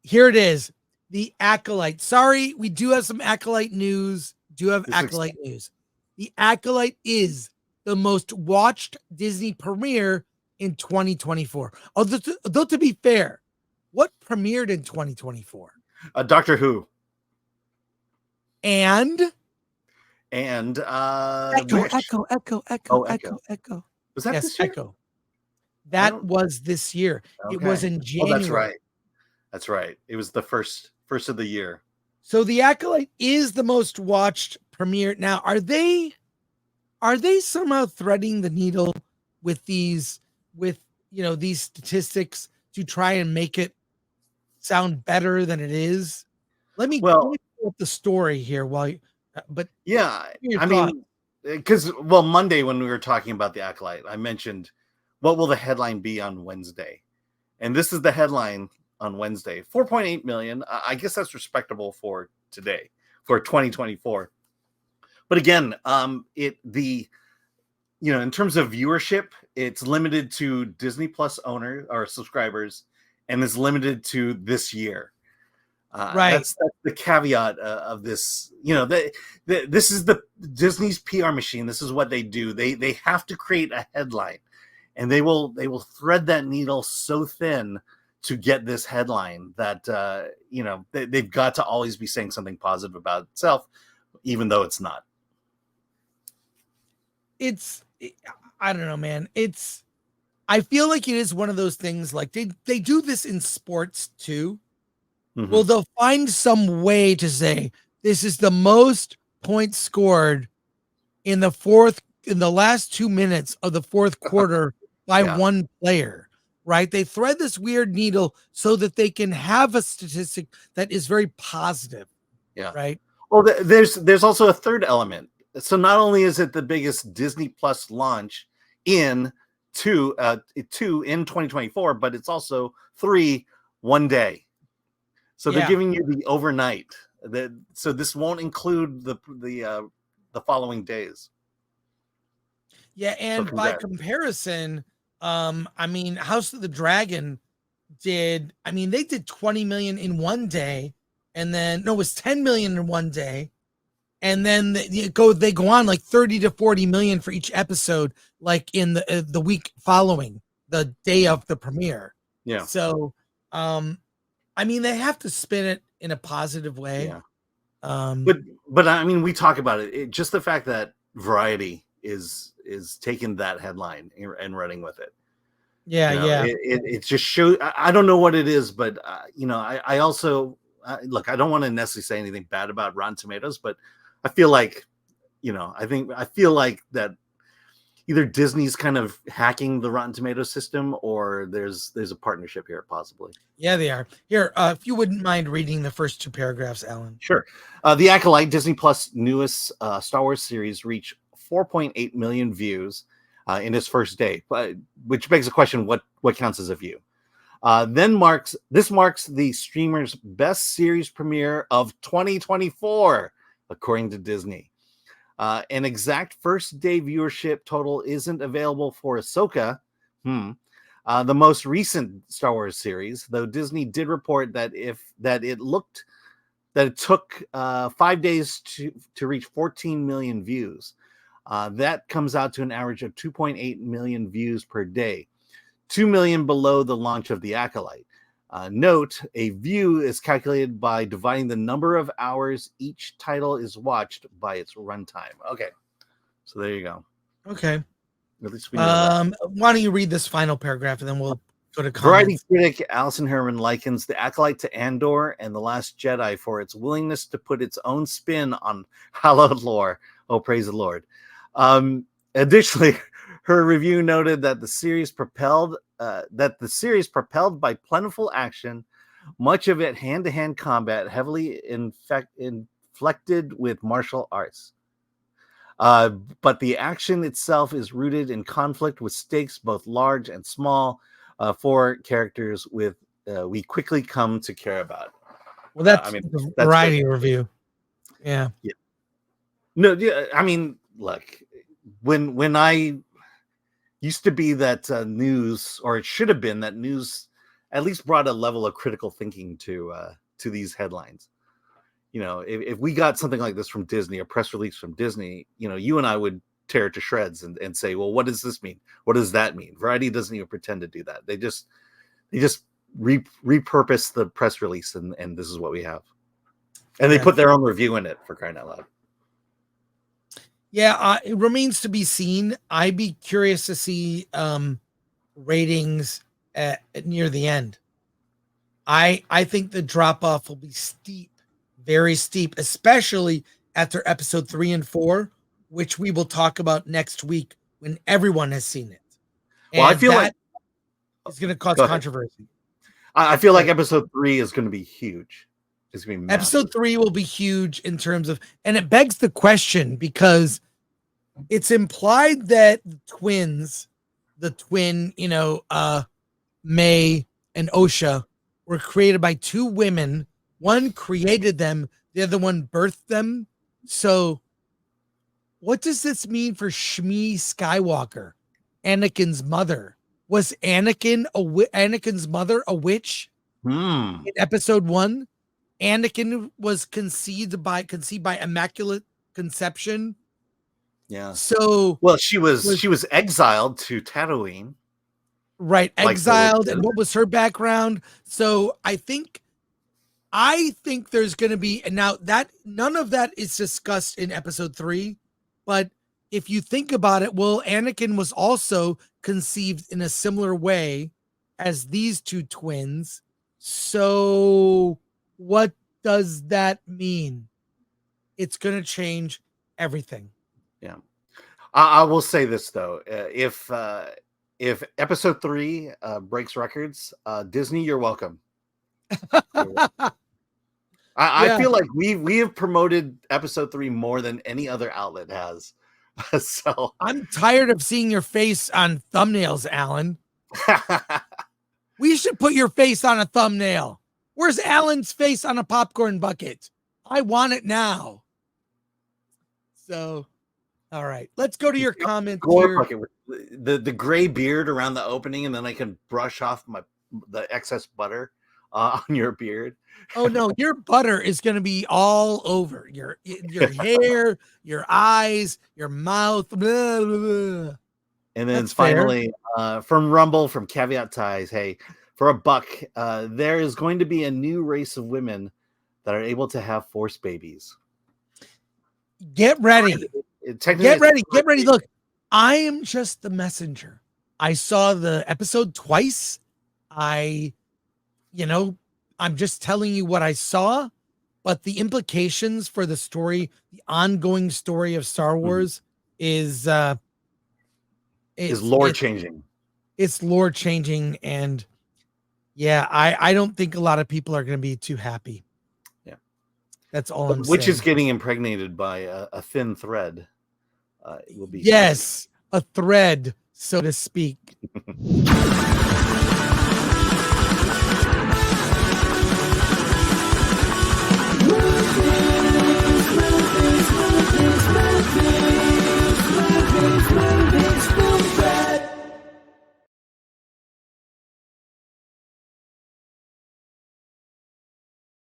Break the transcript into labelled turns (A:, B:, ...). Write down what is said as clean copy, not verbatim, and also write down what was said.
A: here it is. The Acolyte. Sorry, we do have some Acolyte news. News. The Acolyte is the most watched Disney premiere in 2024. Although to be fair, what premiered in 2024?
B: Doctor Who.
A: And
B: Echo. Was that this year?
A: Echo. That was this year. Okay. It was in January.
B: Oh, that's right. That's right. It was the first of the year.
A: So the Acolyte is the most watched premiere. Now, are they somehow threading the needle with these statistics to try and make it sound better than it is? Let me pull up the story here
B: because Monday when we were talking about the Acolyte, I mentioned what will the headline be on Wednesday, and this is the headline on Wednesday: 4.8 million. I guess that's respectable for today, for 2024. But again, in terms of viewership, it's limited to Disney Plus owner or subscribers, and is limited to this year.
A: Right.
B: That's the caveat of this. This is the Disney's PR machine. This is what they do. They have to create a headline, and they will thread that needle so thin to get this headline that they've got to always be saying something positive about itself, even though it's not.
A: I don't know, man. I feel like it is one of those things, like they do this in sports too. Mm-hmm. Well, they'll find some way to say this is the most points scored in the last 2 minutes of the fourth quarter by one player. Right? They thread this weird needle so that they can have a statistic that is very positive.
B: Yeah.
A: Right.
B: Well, there's also a third element. So not only is it the biggest Disney Plus launch in 2024, but it's also 3 one day. So they're giving you the overnight. So this won't include the following days.
A: Yeah, and by comparison, House of the Dragon they did 20 million in one day, and then it was 10 million in one day, and then they go on like 30 to 40 million for each episode, like in the week following the day of the premiere.
B: Yeah.
A: So, they have to spin it in a positive way.
B: Yeah. But we talk about it. Just the fact that Variety is taking that headline and running with it.
A: Yeah.
B: It just shows. I don't know what it is, but I also look. I don't want to necessarily say anything bad about Rotten Tomatoes, but I feel like, I feel like that either Disney's kind of hacking the Rotten Tomatoes system, or there's a partnership here, possibly.
A: Yeah, they are. Here, if you wouldn't mind reading the first 2 paragraphs, Alan.
B: Sure. The Acolyte, Disney Plus' newest Star Wars series, reached 4.8 million views in its first day, which begs the question: what counts as a view? This marks the streamer's best series premiere of 2024, according to Disney. An exact first day viewership total isn't available for Ahsoka, the most recent Star Wars series, though Disney did report that it took 5 days to reach 14 million views. That comes out to an average of 2.8 million views per day, 2 million below the launch of The Acolyte. Note, a view is calculated by dividing the number of hours each title is watched by its runtime. Okay, so there you go.
A: Okay.
B: At least we know that.
A: Why don't you read this final paragraph and then we'll go to comments.
B: Variety critic Alison Herman likens The Acolyte to Andor and The Last Jedi for its willingness to put its own spin on hallowed lore. Oh, praise the Lord. Additionally, her review noted that the series propelled by plentiful action, much of it hand-to-hand combat, heavily inflected with martial arts. But the action itself is rooted in conflict with stakes both large and small for characters we quickly come to care about.
A: Well, that's the Variety review. Yeah.
B: No, look, when I used to be that news, or it should have been that news at least brought a level of critical thinking to these headlines. You know, if we got something like this from Disney, a press release from Disney, you know, you and I would tear it to shreds and say, well, what does this mean? What does that mean? Variety doesn't even pretend to do that. They just repurpose the press release, and this is what we have. And they put their own review in it, for crying out loud.
A: Yeah, it remains to be seen. I'd be curious to see ratings at near the end. I think the drop off will be steep, very steep, especially after episode 3 and 4, which we will talk about next week when everyone has seen it. And
B: well, I feel like
A: it's going to cause controversy.
B: I feel like episode 3 is going to be huge. It's going to be massive.
A: Episode 3 will be huge in terms of, and it begs the question because it's implied that the twin, you know, May and Osha were created by two women. One created them, the other one birthed them. So what does this mean for Shmi Skywalker, Anakin's mother? Was Anakin's mother a witch in episode 1? Anakin was conceived by immaculate conception.
B: Yeah.
A: So
B: well, she was exiled to Tatooine.
A: Right, exiled, and what was her background? So I think there's going to be, and now that none of that is discussed in episode 3, but if you think about it, well, Anakin was also conceived in a similar way as these two twins. So what does that mean? It's going to change everything.
B: Yeah. I will say this though, if episode 3 breaks records, Disney, you're welcome. I feel like we have promoted episode 3 more than any other outlet has. So
A: I'm tired of seeing your face on thumbnails, Alan. We should put your face on a thumbnail. Where's Alan's face on a popcorn bucket? I want it now. So, all right, let's go to your comments here.
B: Bucket with the gray beard around the opening, and then I can brush off the excess butter on your beard.
A: Oh no, your butter is going to be all over your hair, your eyes, your mouth. Blah, blah, blah.
B: And then finally, from Rumble, from Caveat Ties, hey, for $1, there is going to be a new race of women that are able to have Force babies.
A: Get ready. Get ready. Look, I am just the messenger. I saw the episode twice. I'm just telling you what I saw, but the implications for the story, the ongoing story of Star Wars is
B: lore changing.
A: It's lore changing. And yeah, I don't think a lot of people are going to be too happy.
B: Yeah.
A: That's all I'm saying.
B: Which is getting impregnated by a thin thread. It will be
A: a thread, so to speak.